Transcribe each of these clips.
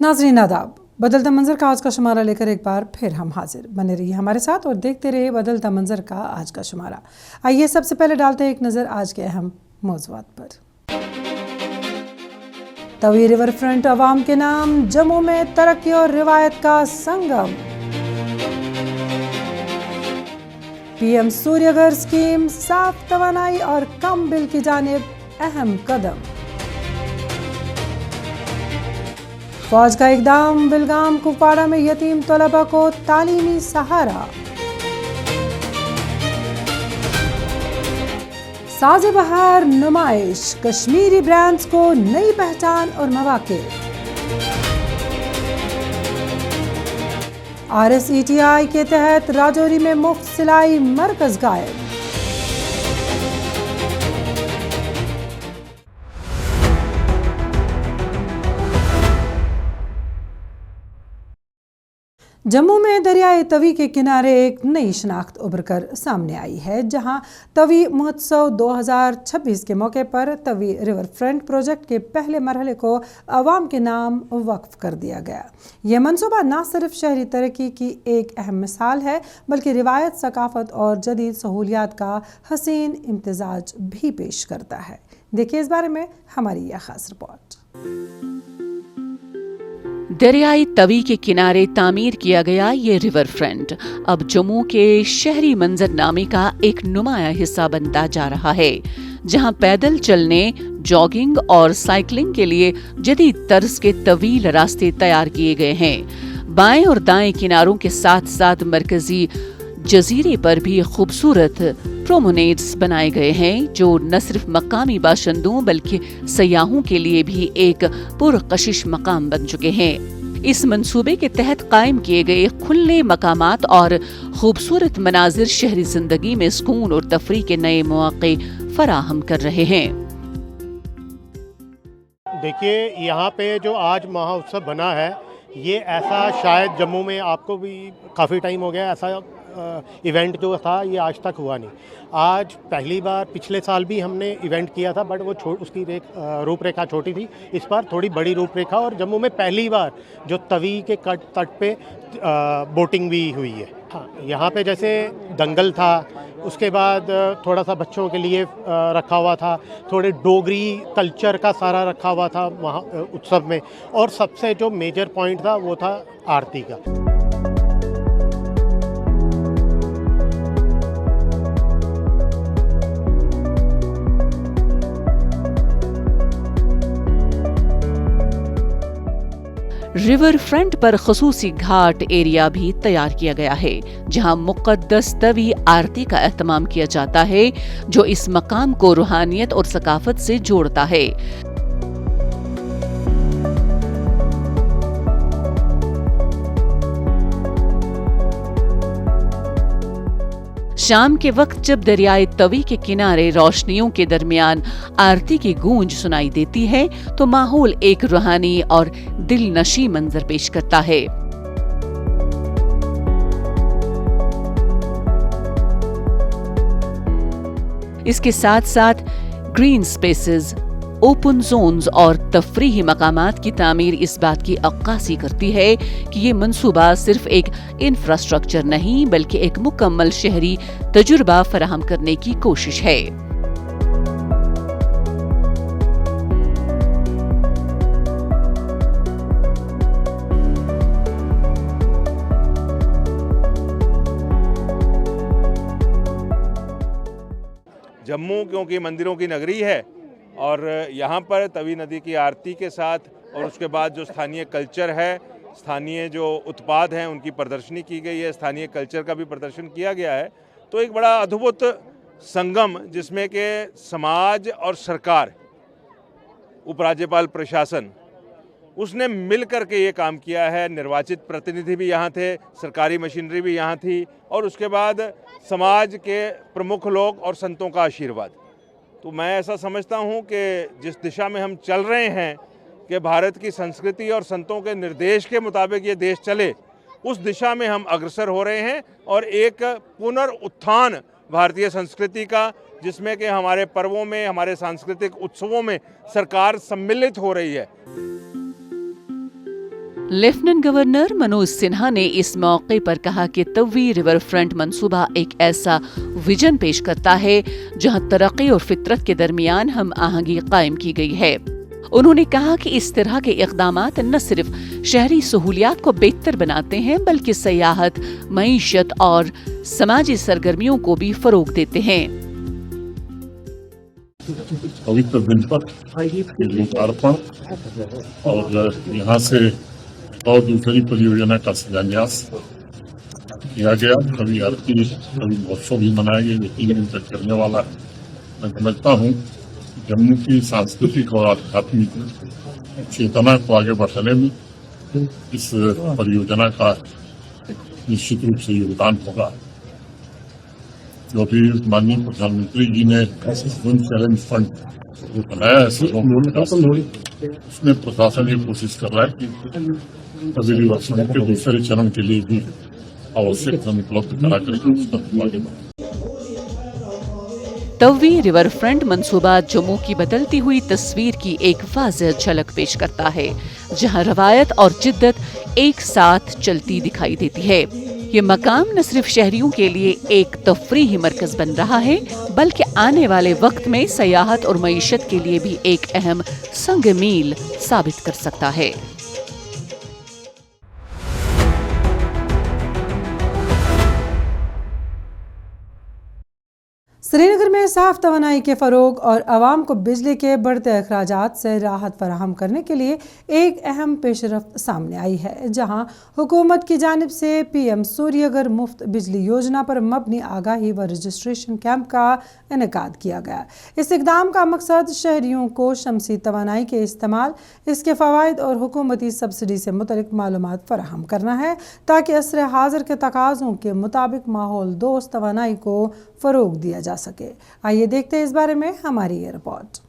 नाज़रीन आदाब, बदलता मंजर का आज का शुमारा लेकर एक बार फिर हम हाजिर। बने रहिए हमारे साथ और देखते रहिए बदलता मंजर का आज का शुमारा। आइए सबसे पहले डालते हैं एक नज़र आज के अहम मौज़ूआत पर। तवी रिवर फ्रंट अवाम के नाम, जम्मू में तरक्की और रिवायत का संगम। पीएम सूर्यघर स्कीम, साफ तवानाई और कम बिल की जानिब अहम कदम। फौज का इकदाम, बिलगाम कुपवाड़ा में यतीम तलबा को तालीमी सहारा। साज़े बहार नुमाइश, कश्मीरी ब्रांड्स को नई पहचान और मौके। RSETI के तहत राजौरी में मुफ्त सिलाई मरकज कायम। जम्मू में दरियाए तवी के किनारे एक नई शनाख्त उभर कर सामने आई है, जहां तवी महोत्सव 2026 के मौके पर तवी रिवर फ्रंट प्रोजेक्ट के पहले मरहले को अवाम के नाम वक्फ कर दिया गया। यह मंसूबा न सिर्फ शहरी तरक्की की एक अहम मिसाल है, बल्कि रिवायत, सकाफत और जदीद सहूलियात का हसीन इम्तिजाज भी पेश करता है। देखिए इस बारे में हमारी यह खास रिपोर्ट। दरियाई तवी के किनारे तामीर किया गया ये रिवर फ्रंट अब जम्मू के शहरी मंजरनामे का एक नुमाया हिस्सा बनता जा रहा है, जहां पैदल चलने, जॉगिंग और साइकिलिंग के लिए जदीद तर्ज के तवील रास्ते तैयार किए गए हैं। बाएं और दाएं किनारों के साथ साथ मरकजी जजीरे पर भी खूबसूरत प्रोमेनेड्स बनाए गए हैं, जो न सिर्फ मकामी बाशिंदों बल्कि सयाहों के लिए भी एक पुरकशिश मकाम बन चुके हैं। इस मंसूबे के तहत कायम किए गए खुले मकामात और खूबसूरत मनाजिर शहरी जिंदगी में सुकून और तफरीह के नए मौके फराहम कर रहे हैं। देखिए, यहाँ पे जो आज महोत्सव बना है, ये ऐसा शायद जम्मू में आपको भी काफ़ी टाइम हो गया ऐसा इवेंट जो था ये आज तक हुआ नहीं। आज पहली बार, पिछले साल भी हमने इवेंट किया था बट वो उसकी रूपरेखा छोटी थी, इस बार थोड़ी बड़ी रूपरेखा, और जम्मू में पहली बार जो तवी के तट पे बोटिंग भी हुई है। हाँ, यहाँ पे जैसे दंगल था, उसके बाद थोड़ा सा बच्चों के लिए रखा हुआ था, थोड़े डोगरी कल्चर का सारा रखा हुआ था वहाँ उत्सव में, और सबसे जो मेजर पॉइंट था वो था आरती का। रिवर फ्रंट पर खसूसी घाट एरिया भी तैयार किया गया है, जहां मुक़द्दस तवी आरती का एहतमाम किया जाता है, जो इस मकाम को रूहानियत और सकाफत से जोड़ता है। शाम के वक्त जब दरियाए तवी के किनारे रोशनियों के दरमियान आरती की गूंज सुनाई देती है, तो माहौल एक रूहानी और दिलनशी मंजर पेश करता है। इसके साथ साथ ग्रीन स्पेसेस, ओपन जोन्स और तफरीही मकामात की तामीर इस बात की अक्कासी करती है कि ये मंसूबा सिर्फ एक इंफ्रास्ट्रक्चर नहीं बल्कि एक मुकम्मल शहरी तजुर्बा फराहम करने की कोशिश है। जम्मू क्योंकि मंदिरों की नगरी है और यहाँ पर तवी नदी की आरती के साथ और उसके बाद जो स्थानीय कल्चर है, स्थानीय जो उत्पाद हैं उनकी प्रदर्शनी की गई है, स्थानीय कल्चर का भी प्रदर्शन किया गया है। तो एक बड़ा अद्भुत संगम जिसमें कि समाज और सरकार, उपराज्यपाल प्रशासन, उसने मिल कर के ये काम किया है। निर्वाचित प्रतिनिधि भी यहाँ थे, सरकारी मशीनरी भी यहाँ थी, और उसके बाद समाज के प्रमुख लोग और संतों का आशीर्वाद। तो मैं ऐसा समझता हूँ कि जिस दिशा में हम चल रहे हैं कि भारत की संस्कृति और संतों के निर्देश के मुताबिक ये देश चले, उस दिशा में हम अग्रसर हो रहे हैं, और एक पुनरुत्थान भारतीय संस्कृति का, जिसमें कि हमारे पर्वों में, हमारे सांस्कृतिक उत्सवों में सरकार सम्मिलित हो रही है। लेफ्टिनेंट गवर्नर मनोज सिन्हा ने इस मौके पर कहा कि तवी रिवर फ्रंट मंसूबा एक ऐसा विजन पेश करता है जहां तरक्की और फितरत के दरमियान हम आहंगी कायम की गई है। उन्होंने कहा कि इस तरह के इक़दामात न सिर्फ शहरी सहूलियात को बेहतर बनाते हैं बल्कि सयाहत, मईशत और समाजी सरगर्मियों को भी फरोग देते हैं। पवित्र दिन पर लोकार्पण और यहाँ से और दूसरी परियोजना का शिलान्यास किया गया। कभी आरती कभी महोत्सव भी मनाया गया जो 3 दिन तक चलने वाला है। मैं समझता हूँ जम्मू की सांस्कृतिक और आध्यात्मिक चेतना को आगे बढ़ाने में इस परियोजना का निश्चित रूप से योगदान होगा। जो भी माननीय प्रधानमंत्री जी ने विन चैलेंज फंड बनाया है उसमें प्रशासन ये कोशिश कर रहा है कि तवी रिवर फ्रंट के दूसरे चरण के लिए भी आवश्यक धन उपलब्ध करा कर तवी रिवर फ्रंट मंसूबा जम्मू की बदलती हुई तस्वीर की एक वाज़ेह झलक पेश करता है, जहां रवायत और जिद्दत एक साथ चलती दिखाई देती है। ये मकाम न सिर्फ शहरियों के लिए एक तफरीही मरकज बन रहा है बल्कि आने वाले वक्त में सयाहत और मईशत के लिए भी एक अहम संग मील साबित कर सकता है। श्रीनगर में साफ तवानाई के फ़रोग और आवाम को बिजली के बढ़ते अखराजात से राहत फराहम करने के लिए एक अहम पेशरफ्त सामने आई है, जहां हुकूमत की जानिब से PM सूर्यघर मुफ्त बिजली योजना पर मबनी आगाही व रजिस्ट्रेशन कैंप का इनेकाद किया गया। इस इक़दाम का मकसद शहरियों को शमसी तवानाई के इस्तेमाल, इसके फ़वाइद और हुकूमती सब्सिडी से मुतल्लिक़ मालूमात फराहम करना है ताकि असर हाज़िर के तकाज़ों के मुताबिक माहौल दोस्त तवानाई को फ़रोग दिया जा सके। आइए देखते हैं इस बारे में हमारी ये रिपोर्ट।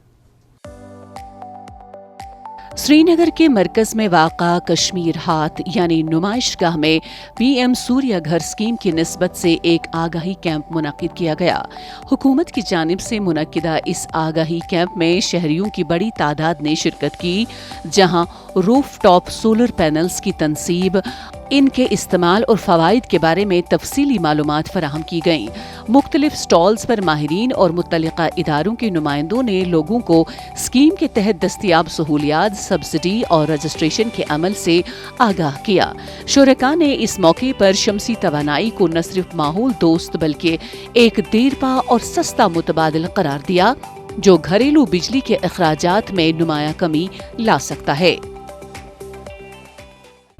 श्रीनगर के मरकज में वाक़ा कश्मीर हाथ यानी नुमाइशगाह में PM सूर्यघर स्कीम की निस्बत से एक आगाही कैंप मुनक़िद किया गया। हुकूमत की जानिब से मुनक़िदा इस आगाही कैंप में शहरियों की बड़ी तादाद ने शिरकत की, जहां रूफ टॉप सोलर पैनल्स की तनसीब, इनके इस्तेमाल और फ़वाइद के बारे में तफसीली मालूमात फराहम की गईं। मुख्तलिफ स्टॉल्स पर माहिरीन और मुत्तलिका इदारों के नुमाइंदों ने लोगों को स्कीम के तहत दस्तियाब सहूलियात, सब्सिडी और रजिस्ट्रेशन के अमल से आगाह किया। शुरका ने इस मौके पर शमसी तवानाई को न सिर्फ माहौल दोस्त बल्कि एक देरपा और सस्ता मुतबादिल करार दिया, जो घरेलू बिजली के अखराजात में नुमाया कमी ला सकता है।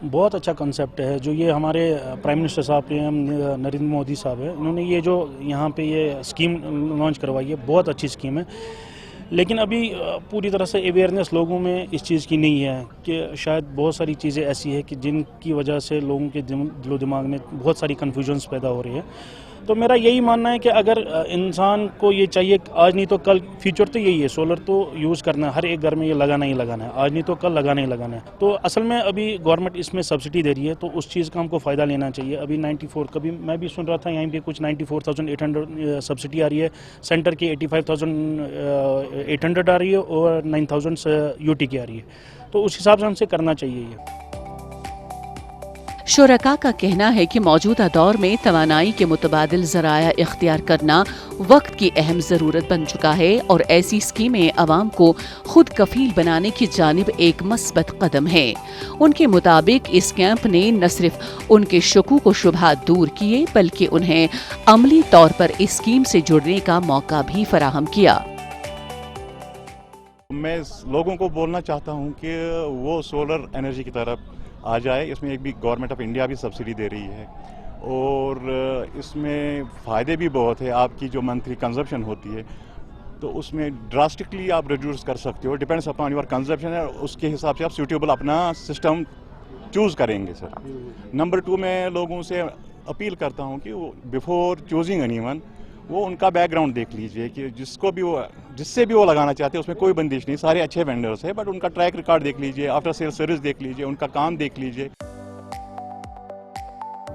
बहुत अच्छा कंसेप्ट है जो ये हमारे प्राइम मिनिस्टर साहब PM नरेंद्र मोदी साहब है, इन्होंने ये जो यहाँ पे ये स्कीम लॉन्च करवाई है, बहुत अच्छी स्कीम है। लेकिन अभी पूरी तरह से अवेयरनेस लोगों में इस चीज़ की नहीं है कि शायद बहुत सारी चीज़ें ऐसी है कि जिनकी वजह से लोगों के दिलो दिमाग में बहुत सारी कन्फ्यूजन्स पैदा हो रही है। तो मेरा यही मानना है कि अगर इंसान को ये चाहिए आज नहीं तो कल, फ्यूचर तो यही है, सोलर तो यूज़ करना है, हर एक घर में ये लगाना ही लगाना है, आज नहीं तो कल लगाना ही लगाना है। तो असल में अभी गवर्नमेंट इसमें सब्सिडी दे रही है तो उस चीज़ का हमको फ़ायदा लेना चाहिए। अभी 94, कभी मैं भी सुन रहा था यहाँ पे कुछ 94,800 सब्सिडी आ रही है, सेंटर की 85,800 आ रही है और 9,000 UT की आ रही है। तो उस हिसाब से हमसे करना चाहिए ये। शुरका का कहना है कि मौजूदा दौर में तवानाई के मुतबादिल ज़राया इख्तियार करना वक्त की अहम ज़रूरत बन चुका है और ऐसी स्कीमें आवाम को खुद कफील बनाने की जानिब एक मस्बत कदम है। उनके मुताबिक इस कैंप ने न सिर्फ उनके शकूक व शुबहात दूर किए बल्कि उन्हें अमली तौर पर इस स्कीम से जुड़ने का मौका भी फराहम किया। मैं लोगों को बोलना चाहता हूं कि वो सोलर एनर्जी की तरफ आ जाए। इसमें एक भी गवर्नमेंट ऑफ इंडिया भी सब्सिडी दे रही है और इसमें फ़ायदे भी बहुत है। आपकी जो मंथली कंजप्शन होती है तो उसमें ड्रास्टिकली आप रिड्यूस कर सकते हो, डिपेंड्स अपॉन योर कंजप्शन है, उसके हिसाब से आप सूटेबल अपना सिस्टम चूज़ करेंगे सर। नंबर 2 मैं लोगों से अपील करता हूँ कि बिफोर चूजिंग एनीवन वो उनका बैकग्राउंड देख लीजिए कि जिससे भी वो लगाना चाहते हैं उसमें कोई बंदिश नहीं, सारे अच्छे वेंडर्स हैं, बट उनका ट्रैक रिकॉर्ड देख लीजिए, आफ्टर सेल सर्विस देख लीजिए, उनका काम देख लीजिए।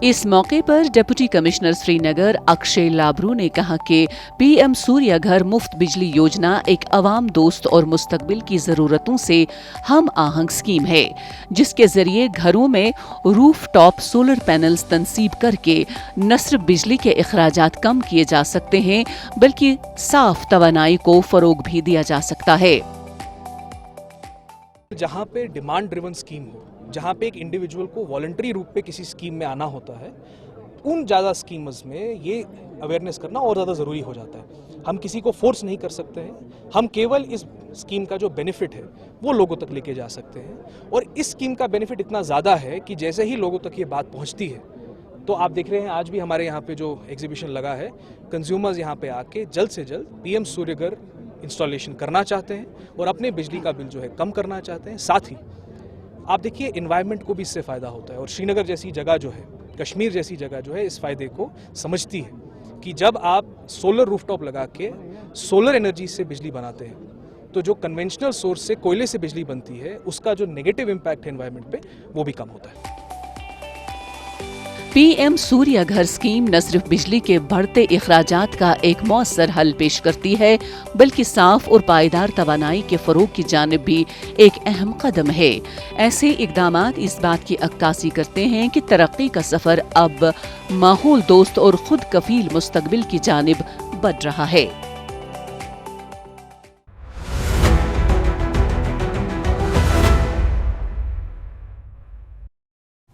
इस मौके पर डिप्टी कमिश्नर श्रीनगर अक्षय लाबरू ने कहा कि पीएम सूर्य घर मुफ्त बिजली योजना एक अवाम दोस्त और मुस्तकबिल की जरूरतों से हम आहंग स्कीम है, जिसके जरिए घरों में रूफ टॉप सोलर पैनल्स तनसीब करके न सिर्फ बिजली के अखराजात कम किए जा सकते हैं बल्कि साफ तवानाई को फरोग भी दिया जा सकता है। जहाँ पे डिमांड ड्रिवन स्कीम हो, जहाँ पे एक इंडिविजुअल को वॉलंटरी रूप पे किसी स्कीम में आना होता है, उन ज़्यादा स्कीम्स में ये अवेयरनेस करना और ज़्यादा ज़रूरी हो जाता है। हम किसी को फोर्स नहीं कर सकते हैं, हम केवल इस स्कीम का जो बेनिफिट है वो लोगों तक लेके जा सकते हैं। और इस स्कीम का बेनिफिट इतना ज़्यादा है कि जैसे ही लोगों तक ये बात पहुँचती है, तो आप देख रहे हैं आज भी हमारे यहाँ पे जो एग्जीबिशन लगा है, कंज्यूमर्स यहाँ पे आके जल्द से जल्द पीएम सूर्य घर इंस्टॉलेशन करना चाहते हैं और अपने बिजली का बिल जो है कम करना चाहते हैं। साथ ही आप देखिए एनवायरनमेंट को भी इससे फ़ायदा होता है और श्रीनगर जैसी जगह जो है, कश्मीर जैसी जगह जो है इस फ़ायदे को समझती है कि जब आप सोलर रूफटॉप लगा के सोलर एनर्जी से बिजली बनाते हैं तो जो कन्वेंशनल सोर्स से कोयले से बिजली बनती है उसका जो नेगेटिव इम्पैक्ट है एनवायरनमेंट पे वो भी कम होता है। पीएम सूर्य घर स्कीम न सिर्फ बिजली के बढ़ते अखराजात का एक मौसर हल पेश करती है बल्कि साफ और पायदार तवानाई के फरोग की जानिब भी एक अहम कदम है। ऐसे इकदामात इस बात की अक्कासी करते हैं कि तरक्की का सफर अब माहौल दोस्त और खुद कफील मुस्तकबिल की जानिब बढ़ रहा है।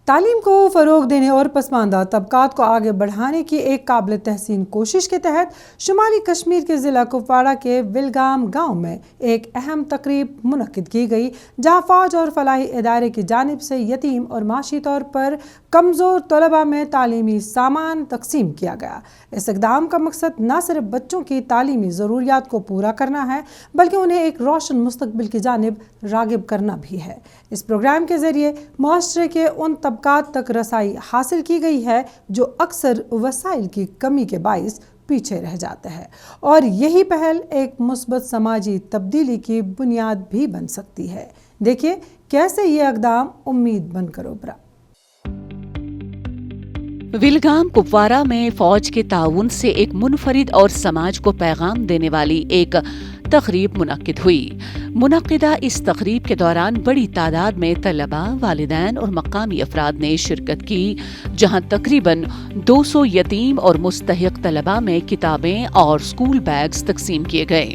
तालीम को फ़रोग देने और पसमानदा तबकात को आगे बढ़ाने की एक काबिल तहसीन कोशिश के तहत शुमाली कश्मीर के ज़िला कुपवाड़ा के विलगाम गांव में एक अहम तकरीब मुनक्किद की गई, जहां फ़ौज और फलाही इदारे की जानिब से यतीम और माशी तौर पर कमज़ोर तलबा में तालीमी सामान तकसीम किया गया। इस इक़दाम का मकसद न सिर्फ बच्चों की तालीमी ज़रूरियात को पूरा करना है बल्कि उन्हें एक रोशन मुस्तकबिल की जानिब रागिब करना भी है। इस प्रोग्राम के ज़रिए मुआशरे के उन तबकात तक रसाई हासिल की गई है जो अक्सर वसाइल की कमी के बाइस पीछे रह जाते हैं, और यही पहल एक मुस्बत समाजी तब्दीली की बुनियाद भी बन सकती है। देखिए कैसे ये इक़दाम उम्मीद बनकर उभरा। विलगाम कुपवाड़ा में फौज के ताउन से एक मुनफरिद और समाज को पैगाम देने वाली एक तकरीब मुनक्किद हुई। मुनक्किदा इस तकरीब के दौरान बड़ी तादाद में तलबा, वालिदैन और मकामी अफराद ने शिरकत की, जहां तकरीबन 200 यतीम और मुस्तहिक तलबा में किताबें और स्कूल बैग्स तकसीम किए गए।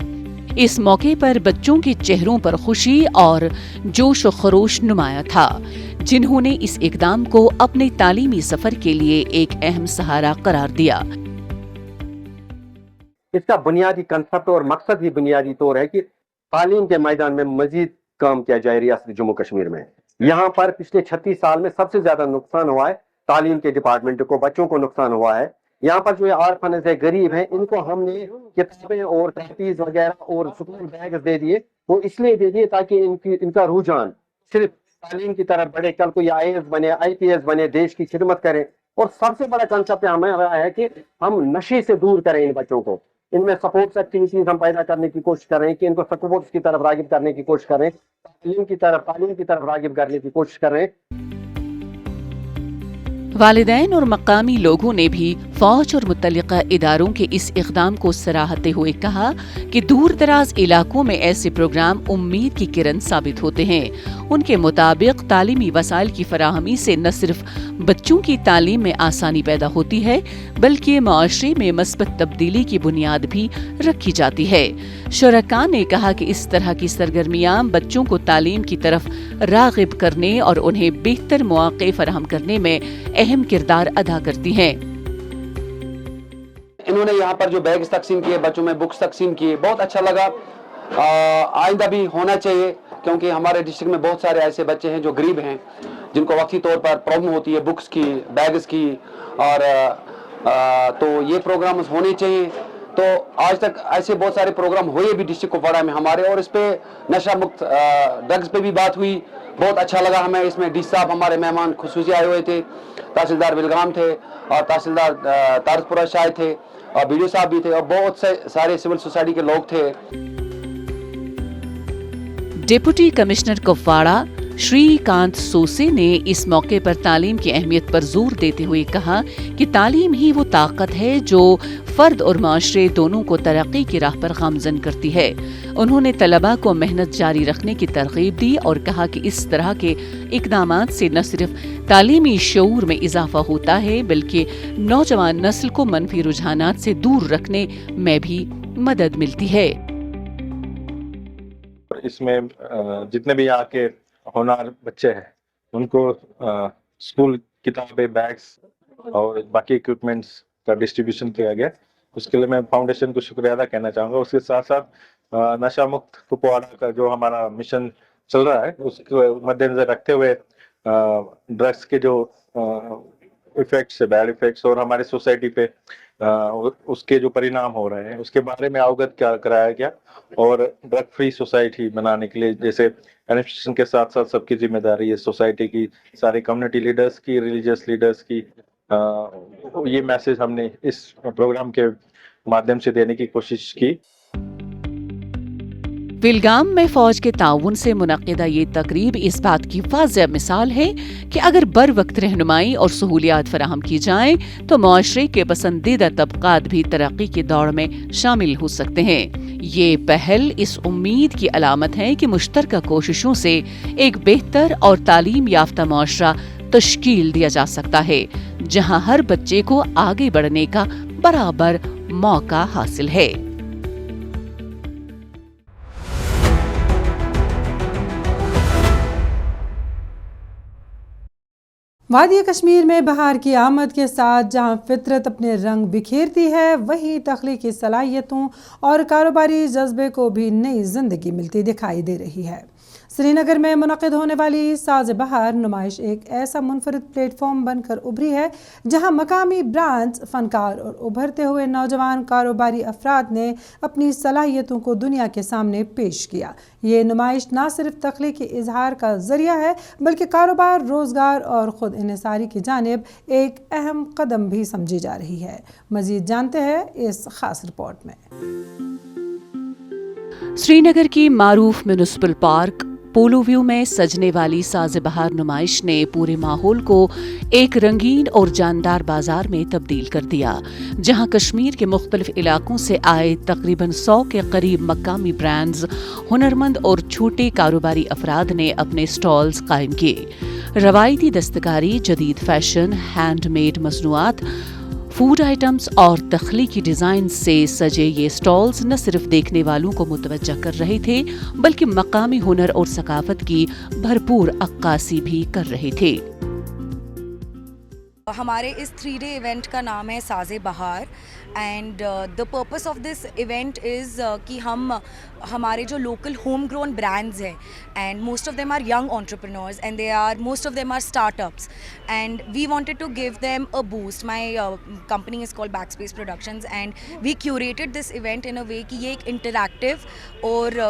इस मौके पर बच्चों के चेहरों पर खुशी और जोश व खरोश नुमाया था, जिन्होंने इस इक़दाम को अपने तालीमी सफर के लिए एक अहम सहारा करार दिया। इसका बुनियादी कंसेप्ट और मकसद ही बुनियादी तौर है कि तालीम के मैदान में मजीद काम किया जाए। रियासत जम्मू कश्मीर में यहाँ पर पिछले 36 साल में सबसे ज्यादा नुकसान हुआ है तालीम के डिपार्टमेंट को, बच्चों को नुकसान हुआ है। यहाँ पर जो आर्फनज है, गरीब हैं, इनको हमने किताबें और कॉपीज वगैरह और स्कूल बैग दे दिए। वो इसलिए दे दिए ताकि इनका रुझान सिर्फ तालीम की तरफ बढ़े, कल को ये IAS बने, IPS बने, देश की खिदमत करें। और सबसे बड़ा कंसेप्ट हमारा है कि हम नशे से दूर करें इन बच्चों को। इनमें सपोर्ट्स एक्टिविटीज हम पैदा करने की कोशिश करें कि इनको सपोर्ट्स की तरफ रागिब करने की कोशिश करें, तालीम की तरफ रागिब करने की कोशिश करें। वालिदैन और मकामी लोगों ने भी फौज और मुतल्लिका इदारों के इस इक़दाम को सराहते हुए कहा कि दूर दराज इलाकों में ऐसे प्रोग्राम उम्मीद की किरण साबित होते हैं। उनके मुताबिक तालीमी वसाइल की फराहमी से न सिर्फ बच्चों की तालीम में आसानी पैदा होती है बल्कि माशरे में मस्बत तब्दीली की बुनियाद भी रखी जाती है। शुरका ने कहा कि इस तरह की सरगर्मियां बच्चों को तालीम की तरफ रागिब करने और उन्हें बेहतर मौके फराहम करने में अहम किरदार अदा करती हैं। इन्होंने यहाँ पर जो बैग्स तकसीम किए, बच्चों में बुक्स तकसीम किए, बहुत अच्छा लगा। आइंदा भी होना चाहिए क्योंकि हमारे डिस्ट्रिक्ट में बहुत सारे ऐसे बच्चे हैं जो गरीब हैं, जिनको वक्ती तौर पर प्रॉब्लम होती है बुक्स की, बैग्स की, और तो ये प्रोग्राम्स होने चाहिए। तो आज तक ऐसे बहुत सारे प्रोग्राम हुए भी डिस्ट्रिक्ट कुपवाड़ा में हमारे, और इस पे नशा मुक्त ड्रग्स पे भी बात हुई। बहुत अच्छा लगा हमें। इसमें डी साहब हमारे मेहमान खुसूसी आए हुए थे, तहसीलदार विलगाम थे और तहसीलदार तारसपुरा शायद थे, और बीडीओ साहब भी थे, और बहुत से सारे सिविल सोसाइटी के लोग थे। डिप्टी कमिश्नर कुपवाड़ा श्रीकांत सोसे ने इस मौके पर तालीम की अहमियत पर जोर देते हुए कहा कि तालीम ही वो ताकत है जो फर्द और माशरे दोनों को तरक्की की राह पर गामजन करती है। उन्होंने तलबा को मेहनत जारी रखने की तरगीब दी और कहा कि इस तरह के इकदामात से न सिर्फ तालीमी शऊर में इजाफा होता है बल्कि नौजवान नस्ल को मनफी रुझानात से दूर रखने में भी मदद मिलती है। इसमें जितने भी यहाँ के होनहार बच्चे हैं उनको स्कूल किताबें, बैग्स और बाकी इक्विपमेंट्स का डिस्ट्रीब्यूशन किया गया। उसके लिए मैं फाउंडेशन को शुक्रिया अदा करना चाहूँगा। उसके साथ साथ नशा मुक्त कुपवाड़ा का जो हमारा मिशन चल रहा है उसको मद्देनजर रखते हुए ड्रग्स के जो इफेक्ट्स है, बैड इफेक्ट्स और हमारे सोसाइटी पे उसके जो परिणाम हो रहे हैं उसके बारे में अवगत कराया गया और ड्रग फ्री सोसाइटी बनाने के लिए जैसे एडमिनिस्ट्रेशन के साथ साथ सबकी जिम्मेदारी है, सोसाइटी की, सारे कम्युनिटी लीडर्स की, रिलीजियस लीडर्स की, ये मैसेज हमने इस प्रोग्राम के माध्यम से देने की कोशिश की। विलगाम में फौज के ताउन से मुनक्किदा ये तकरीब इस बात की वाज़ेह मिसाल है कि अगर बर वक्त रहनुमाई और सहूलियात फराहम की जाएं तो मुआशरे के पसंदीदा तबकात भी तरक्की की दौड़ में शामिल हो सकते हैं। ये पहल इस उम्मीद की अलामत है कि मुश्तरका कोशिशों से एक बेहतर और तालीम याफ्ता मुआशरा तश्कील दिया जा सकता है जहां हर बच्चे को आगे बढ़ने का बराबर मौका हासिल है। वादी कश्मीर में बहार की आमद के साथ जहां फितरत अपने रंग बिखेरती है वहीं तख्लीकी सलाहियतों और कारोबारी जज्बे को भी नई जिंदगी मिलती दिखाई दे रही है। श्रीनगर में मुनक़िद होने वाली साज बहार नुमाइश एक ऐसा मुनफरिद प्लेटफॉर्म बनकर उभरी है जहां मकामी ब्रांड्स, फनकार और उभरते हुए नौजवान कारोबारी अफराद ने अपनी सलाहियतों को दुनिया के सामने पेश किया। ये नुमाइश न सिर्फ तख्लीकी इजहार का जरिया है बल्कि कारोबार, रोजगार और खुद इन्हिसारी की जानिब एक अहम कदम भी समझी जा रही है। मजीद जानते हैं इस खास रिपोर्ट में। श्रीनगर की मारूफ म्यूनिसिपल पार्क पोलो व्यू में सजने वाली साज बहार नुमाइश ने पूरे माहौल को एक रंगीन और जानदार बाजार में तब्दील कर दिया, जहां कश्मीर के मुख्तलिफ इलाकों से आए तकरीबन 100 के करीब मकामी ब्रांड्स, हुनरमंद और छोटे कारोबारी अफराद ने अपने स्टॉल्स कायम किए। रवायती दस्तकारी, जदीद फैशन, हैंडमेड मसनूआत, फूड आइटम्स और तख्लीकी डिजाइन से सजे ये स्टॉल्स न सिर्फ देखने वालों को मुतवज्जा कर रहे थे बल्कि मकामी हुनर और सकाफत की भरपूर अक्कासी भी कर रहे थे। हमारे इस 3-day इवेंट का नाम है Saaze Bahar and the purpose of this event is कि हम हमारे जो लोकल होम ग्रोन ब्रांड्स हैं and most of them are young entrepreneurs and most of them are startups and we wanted to give them a boost. My company is called backspace productions and we curated this event in a way कि ये एक interactive और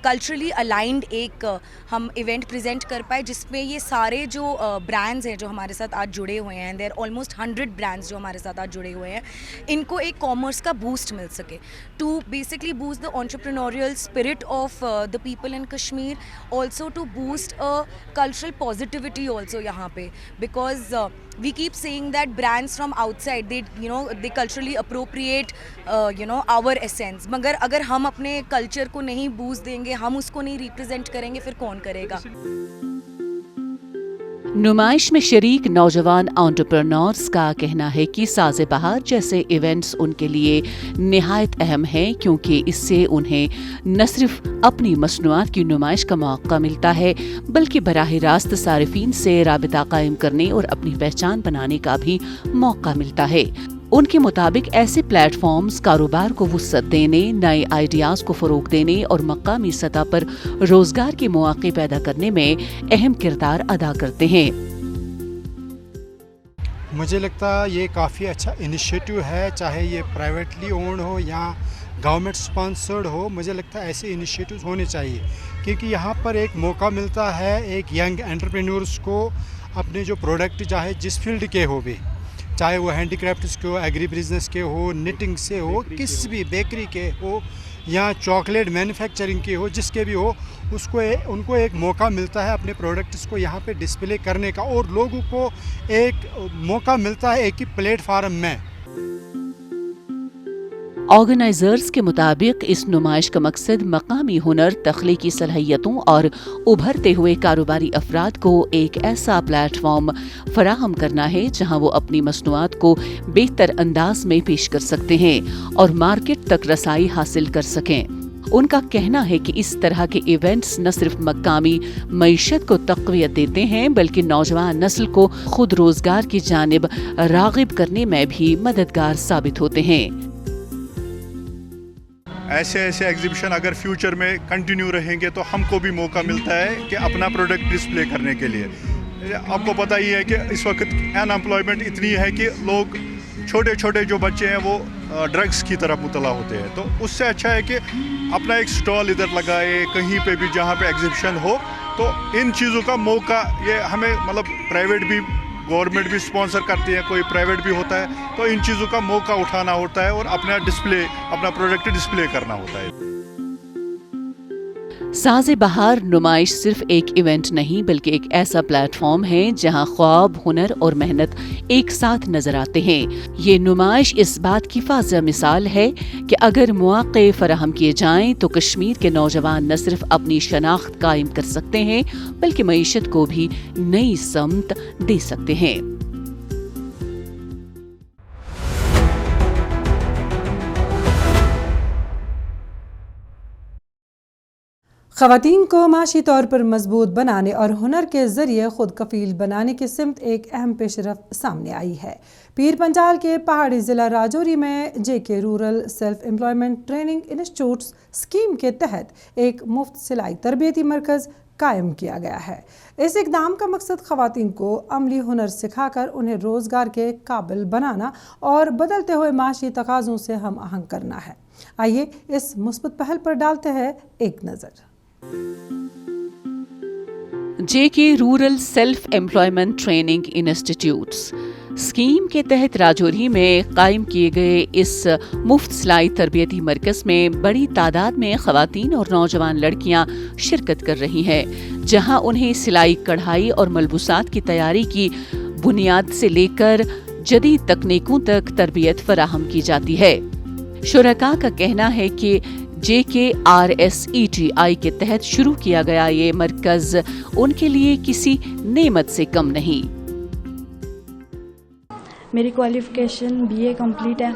culturally aligned एक हम event present कर पाए जिसमें ये सारे जो ब्रांड्स हैं जो हमारे साथ आज जुड़े हुए हैं, देयर ऑलमोस्ट 100 ब्रांड्स जो हमारे साथ आज जुड़े हुए हैं, इनको एक कॉमर्स का बूस्ट मिल सके to basically boost the entrepreneurial spirit of the people in Kashmir, also to boost a cultural positivity also यहाँ पे because we keep saying that brands from outside they culturally appropriate our essence, मगर अगर हम अपने culture को नहीं boost देंगे, हम उसको नहीं रिप्रेजेंट करेंगे, फिर कौन करेगा। नुमाइश में शरीक नौजवान एंटरप्रेन्योर्स का कहना है कि साज़े बहार जैसे इवेंट्स उनके लिए निहायत अहम हैं क्योंकि इससे उन्हें न सिर्फ अपनी मसनूआत की नुमाइश का मौका मिलता है बल्कि बराह रास्त सारिफीन से राबिता कायम करने और अपनी पहचान बनाने का भी मौका मिलता है। उनके मुताबिक ऐसे प्लेटफॉर्म्स कारोबार को वुसअत देने, नए आइडियाज को फरोग देने और मकामी सतह पर रोजगार के मौके पैदा करने में अहम किरदार अदा करते हैं। मुझे लगता है ये काफ़ी अच्छा इनिशिएटिव है, चाहे ये प्राइवेटली ओन्ड हो या गवर्नमेंट स्पॉन्सर्ड हो। मुझे लगता है ऐसे इनिशिएटिव्स होने चाहिए क्योंकि यहाँ पर एक मौका मिलता है एक यंग एंटरप्रेन्योर्स को अपने जो प्रोडक्ट चाहे जिस फील्ड के हो भी, चाहे वो हैंडीक्राफ्ट्स के हो, एग्री बिजनेस के हो, निटिंग से हो, किस भी बेकरी के हो या चॉकलेट मैन्युफैक्चरिंग के हो, जिसके भी हो, उनको एक मौका मिलता है अपने प्रोडक्ट्स को यहाँ पे डिस्प्ले करने का, और लोगों को एक मौका मिलता है एक ही प्लेटफार्म में। ऑर्गेनाइजर्स के मुताबिक इस नुमाइश का मकसद मकामी हुनर, तख्लीकी सलाहियतों और उभरते हुए कारोबारी अफराद को एक ऐसा प्लेटफॉर्म फराहम करना है जहां वो अपनी मसनूआत को बेहतर अंदाज में पेश कर सकते हैं और मार्केट तक रसाई हासिल कर सकें। उनका कहना है कि इस तरह के इवेंट्स न सिर्फ मकामी मईशत को तक़वियत देते हैं बल्कि नौजवान नस्ल को खुद रोजगार की जानिब राग़िब करने में भी मददगार साबित होते हैं। ऐसे एग्जीबिशन अगर फ्यूचर में कंटिन्यू रहेंगे तो हमको भी मौका मिलता है कि अपना प्रोडक्ट डिस्प्ले करने के लिए। आपको पता ही है कि इस वक्त अनएम्प्लॉयमेंट इतनी है कि लोग छोटे छोटे जो बच्चे हैं वो ड्रग्स की तरफ मुतला होते हैं, तो उससे अच्छा है कि अपना एक स्टॉल इधर लगाए कहीं पे भी जहाँ पे एग्जीबिशन हो। तो इन चीज़ों का मौका ये हमें मतलब प्राइवेट भी, गवर्नमेंट भी स्पॉन्सर करती है, कोई प्राइवेट भी होता है, तो इन चीज़ों का मौका उठाना होता है और अपना प्रोडक्ट डिस्प्ले करना होता है। साज़े बहार नुमाइश सिर्फ एक इवेंट नहीं बल्कि एक ऐसा प्लेटफॉर्म है जहां ख्वाब, हुनर और मेहनत एक साथ नजर आते हैं। ये नुमाइश इस बात की फाज़ा मिसाल है कि अगर मौक़े फराहम किए जाएं तो कश्मीर के नौजवान न सिर्फ अपनी शनाख्त कायम कर सकते हैं बल्कि मईशत को भी नई समत दे सकते हैं। ख़वातीन को माशी तौर पर मजबूत बनाने और हुनर के ज़रिए खुद कफ़ील बनाने की सिमत एक अहम पेशरफ्त सामने आई है। पीर पंजाल के पहाड़ी ज़िला राजौरी में JK rural self employment training institutes scheme के तहत एक मुफ्त सिलाई तरबियती मरकज़ कायम किया गया है। इस इक़दाम का मकसद ख़वातीन को अमली हुनर सिखाकर उन्हें रोज़गार के काबिल बनाना और बदलते हुए माशी तकाज़ों से हम आहंग करना है। आइए इस मुस्बत पहल पर डालते हैं एक नज़र। JK rural self employment training institutes scheme के तहत राजौरी में कायम किए गए इस मुफ्त सिलाई तरबियती मरकज़ में बड़ी तादाद में ख़वातीन और नौजवान लड़कियां शिरकत कर रही हैं, जहां उन्हें सिलाई, कढ़ाई और मलबूसात की तैयारी की बुनियाद से लेकर जदीद तकनीकों तक तरबियत फराहम की जाती है। शुरका का कहना है कि JK RSETI के तहत शुरू किया गया ये मरकज़ उनके लिए किसी नेमत से कम नहीं। मेरी क्वालिफ़िकेशन BA कंप्लीट है,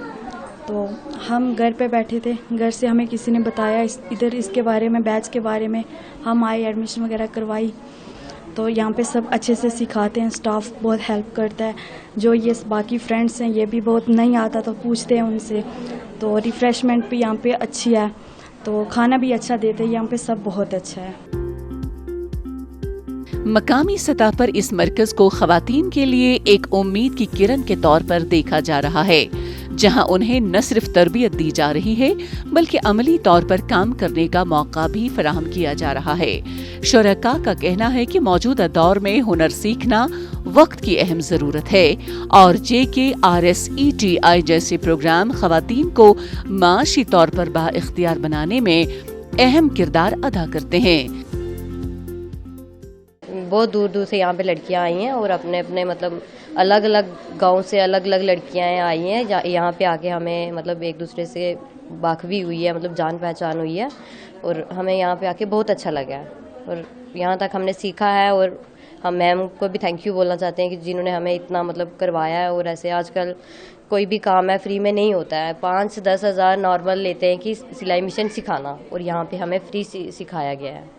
तो हम घर पे बैठे थे, घर से हमें किसी ने बताया इधर इसके बारे में, बैच के बारे में। हम आए, एडमिशन वगैरह करवाई, तो यहाँ पे सब अच्छे से सिखाते हैं, स्टाफ बहुत हेल्प करता है। जो ये बाकी फ्रेंड्स हैं ये भी बहुत नहीं आता तो पूछते हैं उनसे, तो रिफ़्रेशमेंट भी यहाँ पे अच्छी है, तो खाना भी अच्छा देते हैं, यहाँ पे सब बहुत अच्छा है। मकामी सतह पर इस मरकज़ को ख़वातीन के लिए एक उम्मीद की किरण के तौर पर देखा जा रहा है, जहां उन्हें न सिर्फ तरबियत दी जा रही है बल्कि अमली तौर पर काम करने का मौका भी फराहम किया जा रहा है। शुरका का कहना है कि मौजूदा दौर में हुनर सीखना वक्त की अहम ज़रूरत है और JK RSETI जैसे प्रोग्राम ख़वातीन को माशी तौर पर बाइख्तियार बनाने में अहम किरदार अदा करते हैं। बहुत दूर दूर से यहाँ पे लड़कियाँ आई हैं और अपने अपने मतलब अलग अलग गांव से अलग अलग लड़कियाँ आई हैं। यहाँ पे आके हमें मतलब एक दूसरे से बाखवी हुई है, मतलब जान पहचान हुई है और हमें यहाँ पे आके बहुत अच्छा लगा है और यहाँ तक हमने सीखा है। और हम मैम को भी थैंक यू बोलना चाहते हैं कि जिन्होंने हमें इतना मतलब करवाया है। और ऐसे आजकल कोई भी काम है फ्री में नहीं होता है, 5-10 हज़ार नॉर्मल लेते हैं कि सिलाई मशीन सिखाना, और यहाँ पे हमें फ्री सिखाया गया है।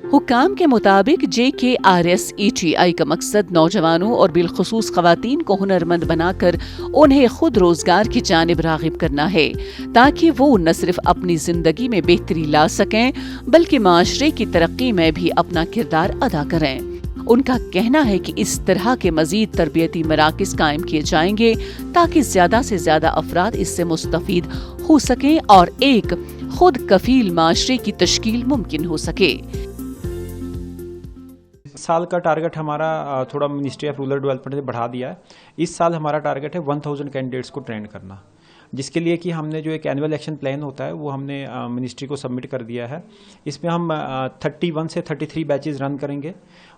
हुक्काम के मुताबिक JK RSETI का मकसद नौजवानों और बिलखुसूस ख़वातीन को हुनरमंद बनाकर उन्हें खुद रोजगार की जानिब राग़िब करना है, ताकि वो न सिर्फ अपनी जिंदगी में बेहतरी ला सकें बल्कि माशरे की तरक्की में भी अपना किरदार अदा करें। उनका कहना है कि इस तरह के मजीद तरबियती मराकिज़ कायम किए जाएंगे ताकि ज्यादा से ज्यादा अफराद इससे मुस्तफीद हो सकें और एक खुद कफील माशरे की तश्कील मुमकिन हो सके। साल का टारगेट हमारा थोड़ा मिनिस्ट्री ऑफ रूरल डेवलपमेंट ने बढ़ा दिया है। इस साल हमारा टारगेट है 1000 कैंडिडेट्स को ट्रेन करना। जिसके लिए कि हमने जो एक एनुअल एक्शन प्लान होता है वो हमने मिनिस्ट्री को सबमिट कर दिया है। इसमें हम 31 से 33 बैचेस रन करेंगे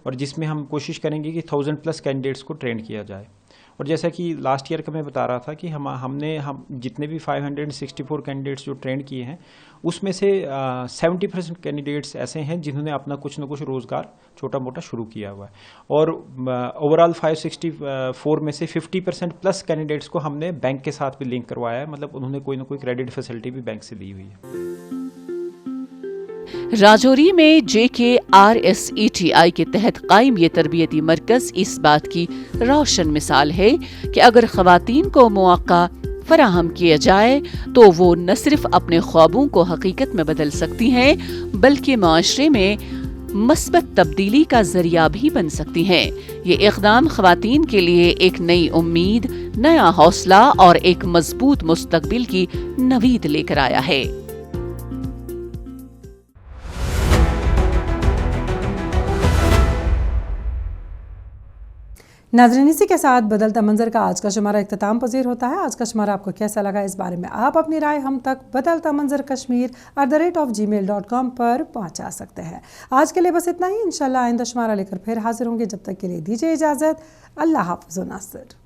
और जिसमें हम कोशिश करेंगे कि 1000+ कैंडिडेट्स को ट्रेन किया जाए। और जैसा कि लास्ट ईयर का मैं बता रहा था कि हमने जितने भी 564 कैंडिडेट्स जो ट्रेन किए हैं उसमें से 70% कैंडिडेट्स ऐसे हैं जिन्होंने अपना कुछ न कुछ रोज़गार छोटा मोटा शुरू किया हुआ है और ओवरऑल 564 में से 50%+ कैंडिडेट्स को हमने बैंक के साथ भी लिंक करवाया है, मतलब उन्होंने कोई ना कोई क्रेडिट फैसिलिटी भी बैंक से ली हुई है। राजौरी में JKRSETI के तहत कायम ये तरबियती मरकज इस बात की रोशन मिसाल है कि अगर ख़वातीन को मौका फराहम किया जाए तो वो न सिर्फ अपने ख्वाबों को हकीकत में बदल सकती हैं बल्कि माशरे में मस्बत तब्दीली का जरिया भी बन सकती हैं। ये इक़दाम ख़वातीन के लिए एक नई उम्मीद, नया हौसला और एक मजबूत मुस्तकबिल की नवीद लेकर आया है। नाज़रीन, इसी के साथ बदलता मंजर का आज का शुमारा इख्तिताम पजीर होता है। आज का शुमारा आपको कैसा लगा, इस बारे में आप अपनी राय हम तक बदलता मंजर kashmir@gmail.com पर पहुंचा सकते हैं। आज के लिए बस इतना ही। इंशाल्लाह आइंदा शुमारा लेकर फिर हाजिर होंगे। जब तक के लिए दीजिए इजाज़त। अल्लाह हाफ़िज़ व नासिर।